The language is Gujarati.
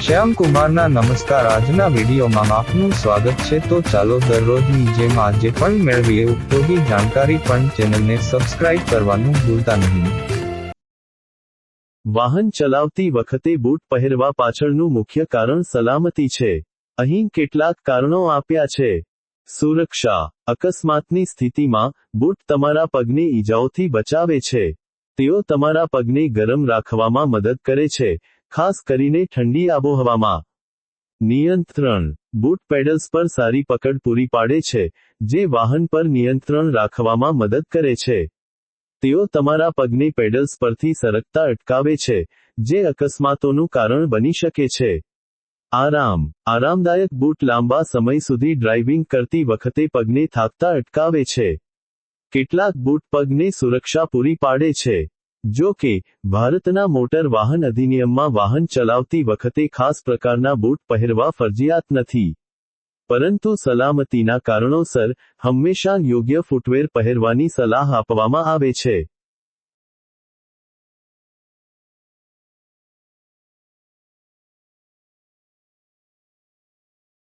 શ્યામ કુમારના નમસ્કાર। આજના વિડીયોમાં આપનું સ્વાગત છે। તો ચાલો દરરોજની જેમ આજે પણ મેળવીએ ઉપયોગી જાણકારી, પણ ચેનલને સબસ્ક્રાઇબ કરવાનું ભૂલતા નહીં। વાહન ચલાવતી વખતે બૂટ પહેરવા પાછળનું મુખ્ય કારણ સલામતી છે। અહીં કેટલાક કારણો આપ્યા છે। સુરક્ષા। અકસ્માતની સ્થિતિમાં બૂટ તમારા પગને ઈજાઓથી બચાવે છે। તેઓ તમારા પગને ગરમ રાખવામાં મદદ કરે છે, ખાસ કરીને ઠંડી આબોહવામાં। નિયંત્રણ। બૂટ પેડલ્સ પર સારી પકડ પૂરી પાડે છે, જે વાહન પર નિયંત્રણ રાખવામાં મદદ કરે છે। તેઓ તમારા પગને પેડલ્સ પરથી સરકતા અટકાવે છે, જે અકસ્માતોનું કારણ બની શકે છે। આરામ। આરામદાયક બૂટ લાંબા સમય સુધી ડ્રાઇવિંગ કરતી વખતે પગને થાકતા અટકાવે છે। કેટલાક બૂટ પગને સુરક્ષા પૂરી પાડે છે। જો કે, ભારતના મોટર વાહન અધિનિયમમાં વાહન ચલાવતી વખતે ખાસ પ્રકારના બૂટ પહેરવા ફરજિયાત નથી, પરંતુ સલામતીના કારણોસર હંમેશા યોગ્ય ફૂટવેર પહેરવાની સલાહ આપવામાં આવે છે।